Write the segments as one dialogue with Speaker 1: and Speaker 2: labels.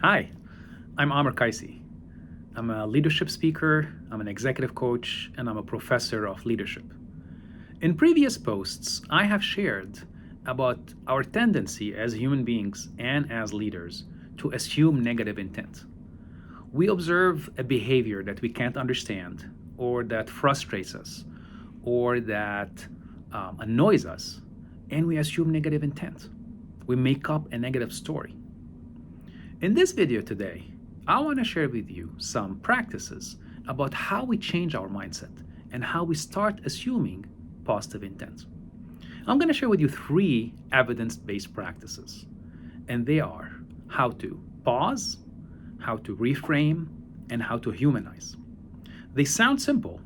Speaker 1: Hi, I'm Amr Kaisi. I'm a leadership speaker, I'm an executive coach, and I'm a professor of leadership. In previous posts, I have shared about our tendency as human beings and as leaders to assume negative intent. We observe a behavior that we can't understand, or that frustrates us, or that annoys us, and we assume negative intent. We make up a negative story. In this video today, I want to share with you some practices about how we change our mindset and how we start assuming positive intent. I'm going to share with you three evidence-based practices, and they are how to pause, how to reframe, and how to humanize. They sound simple,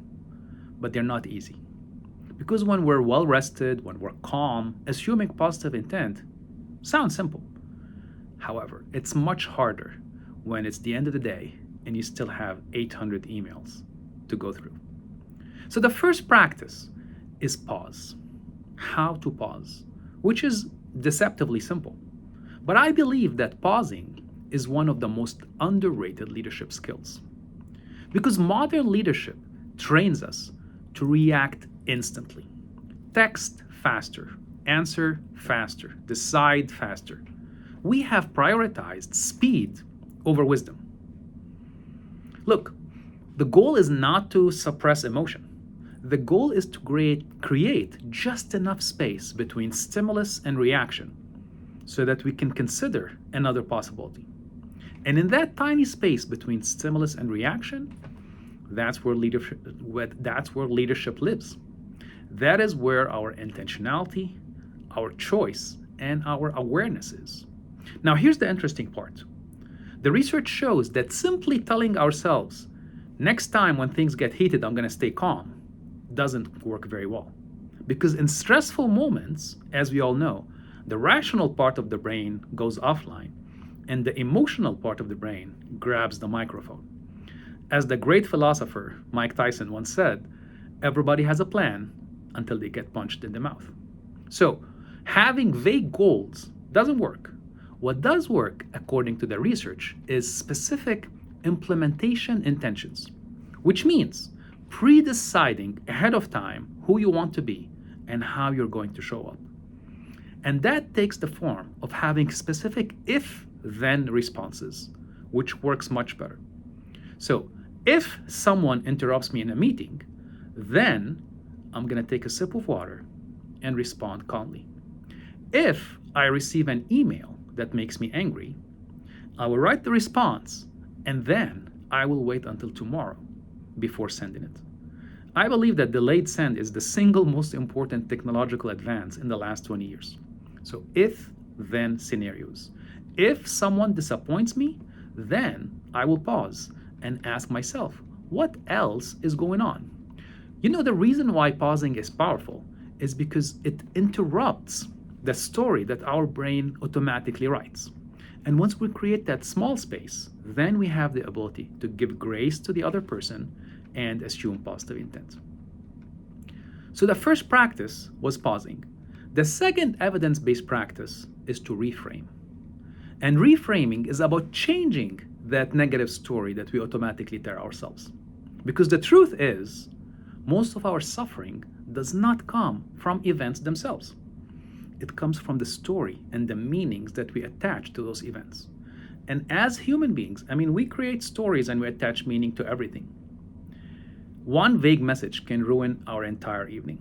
Speaker 1: but they're not easy. Because when we're well rested, when we're calm, assuming positive intent sounds simple. However, it's much harder when it's the end of the day and you still have 800 emails to go through. So the first practice is pause. How to pause, which is deceptively simple. But I believe that pausing is one of the most underrated leadership skills. Because modern leadership trains us to react instantly, text faster, answer faster, decide faster. We have prioritized speed over wisdom. Look, the goal is not to suppress emotion. The goal is to create just enough space between stimulus and reaction so that we can consider another possibility. And in that tiny space between stimulus and reaction, that's where leadership lives. That is where our intentionality, our choice, and our awareness is. Now, here's the interesting part. The research shows that simply telling ourselves, next time when things get heated, I'm going to stay calm, doesn't work very well. Because in stressful moments, as we all know, the rational part of the brain goes offline and the emotional part of the brain grabs the microphone. As the great philosopher Mike Tyson once said, everybody has a plan until they get punched in the mouth. So, having vague goals doesn't work. What does work, according to the research, is specific implementation intentions, which means pre-deciding ahead of time who you want to be and how you're going to show up. And that takes the form of having specific if-then responses, which works much better. So if someone interrupts me in a meeting, then I'm going to take a sip of water and respond calmly. If I receive an email that makes me angry, I will write the response and then I will wait until tomorrow before sending it. I believe that delayed send is the single most important technological advance in the last 20 years. So if-then scenarios. If someone disappoints me, then I will pause and ask myself, what else is going on? You know, the reason why pausing is powerful is because it interrupts the story that our brain automatically writes. And once we create that small space, then we have the ability to give grace to the other person and assume positive intent. So the first practice was pausing. The second evidence-based practice is to reframe. And reframing is about changing that negative story that we automatically tell ourselves. Because the truth is, most of our suffering does not come from events themselves. It comes from the story and the meanings that we attach to those events. And as human beings, we create stories and we attach meaning to everything. One vague message can ruin our entire evening.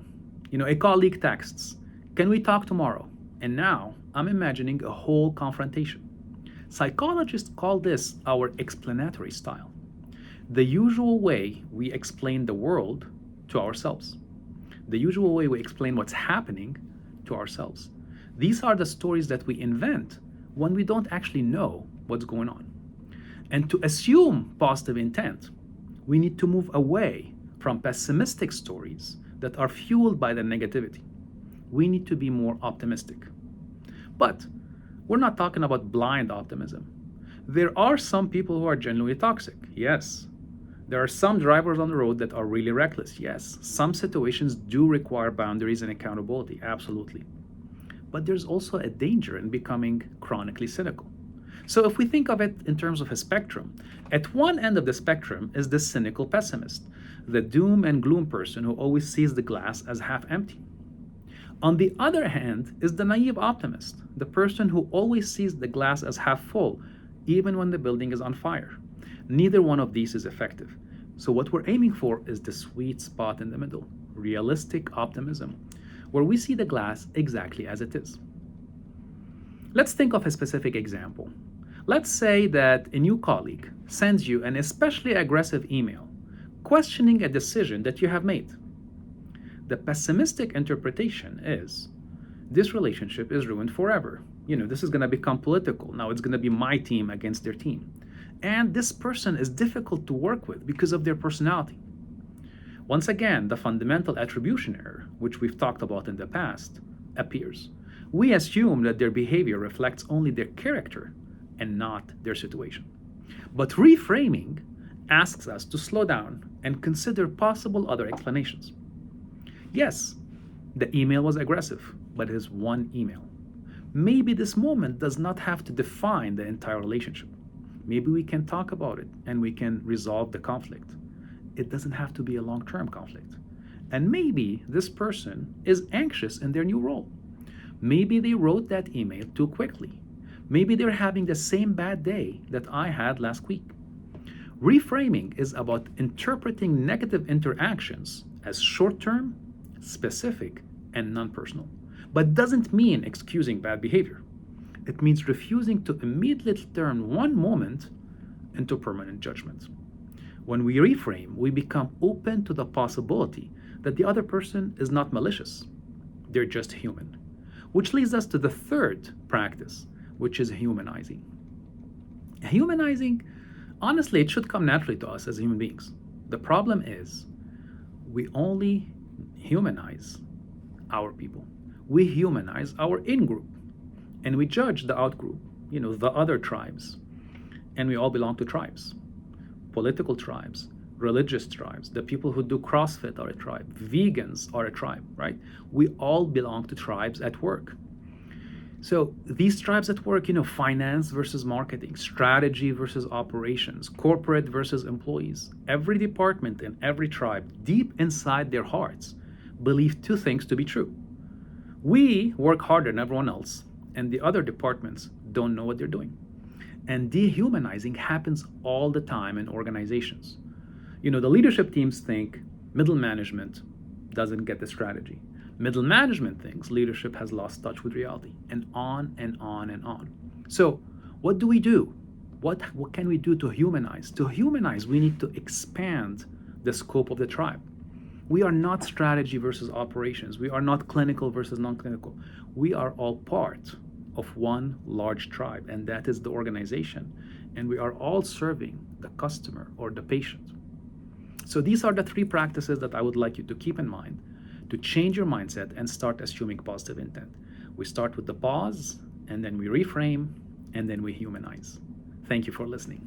Speaker 1: A colleague texts, "Can we talk tomorrow?" And now I'm imagining a whole confrontation. Psychologists call this our explanatory style, the usual way we explain the world to ourselves, the usual way we explain what's happening to ourselves. These are the stories that we invent when we don't actually know what's going on. And to assume positive intent, we need to move away from pessimistic stories that are fueled by the negativity. We need to be more optimistic. But we're not talking about blind optimism. There are some people who are genuinely toxic, yes. There are some drivers on the road that are really reckless, yes. Some situations do require boundaries and accountability, absolutely. But there's also a danger in becoming chronically cynical. So if we think of it in terms of a spectrum, at one end of the spectrum is the cynical pessimist, the doom and gloom person who always sees the glass as half empty. On the other hand is the naive optimist, the person who always sees the glass as half full, even when the building is on fire. Neither one of these is effective. So, what we're aiming for is the sweet spot in the middle, realistic optimism, where we see the glass exactly as it is. Let's think of a specific example. Let's say that a new colleague sends you an especially aggressive email questioning a decision that you have made. The pessimistic interpretation is this relationship is ruined forever. This is going to become political. Now it's going to be my team against their team. And this person is difficult to work with because of their personality. Once again, the fundamental attribution error, which we've talked about in the past, appears. We assume that their behavior reflects only their character and not their situation. But reframing asks us to slow down and consider possible other explanations. Yes, the email was aggressive, but it is one email. Maybe this moment does not have to define the entire relationship. Maybe we can talk about it and we can resolve the conflict. It doesn't have to be a long-term conflict. And maybe this person is anxious in their new role. Maybe they wrote that email too quickly. Maybe they're having the same bad day that I had last week. Reframing is about interpreting negative interactions as short-term, specific, and non-personal, but doesn't mean excusing bad behavior. It means refusing to immediately turn one moment into permanent judgment. When we reframe, we become open to the possibility that the other person is not malicious. They're just human. Which leads us to the third practice, which is humanizing. Humanizing, honestly, it should come naturally to us as human beings. The problem is we only humanize our people. We humanize our in-group, and we judge the out-group, the other tribes. And we all belong to tribes. Political tribes, religious tribes, the people who do CrossFit are a tribe, vegans are a tribe, right? We all belong to tribes at work. So these tribes at work, finance versus marketing, strategy versus operations, corporate versus employees. Every department and every tribe, deep inside their hearts, believe two things to be true. We work harder than everyone else, and the other departments don't know what they're doing. And dehumanizing happens all the time in organizations. The leadership teams think middle management doesn't get the strategy. Middle management thinks leadership has lost touch with reality, and on and on and on. So what do we do? What can we do to humanize? To humanize, we need to expand the scope of the tribe. We are not strategy versus operations. We are not clinical versus non-clinical. We are all part of one large tribe, and that is the organization. And we are all serving the customer or the patient. So these are the three practices that I would like you to keep in mind to change your mindset and start assuming positive intent. We start with the pause, and then we reframe, and then we humanize. Thank you for listening.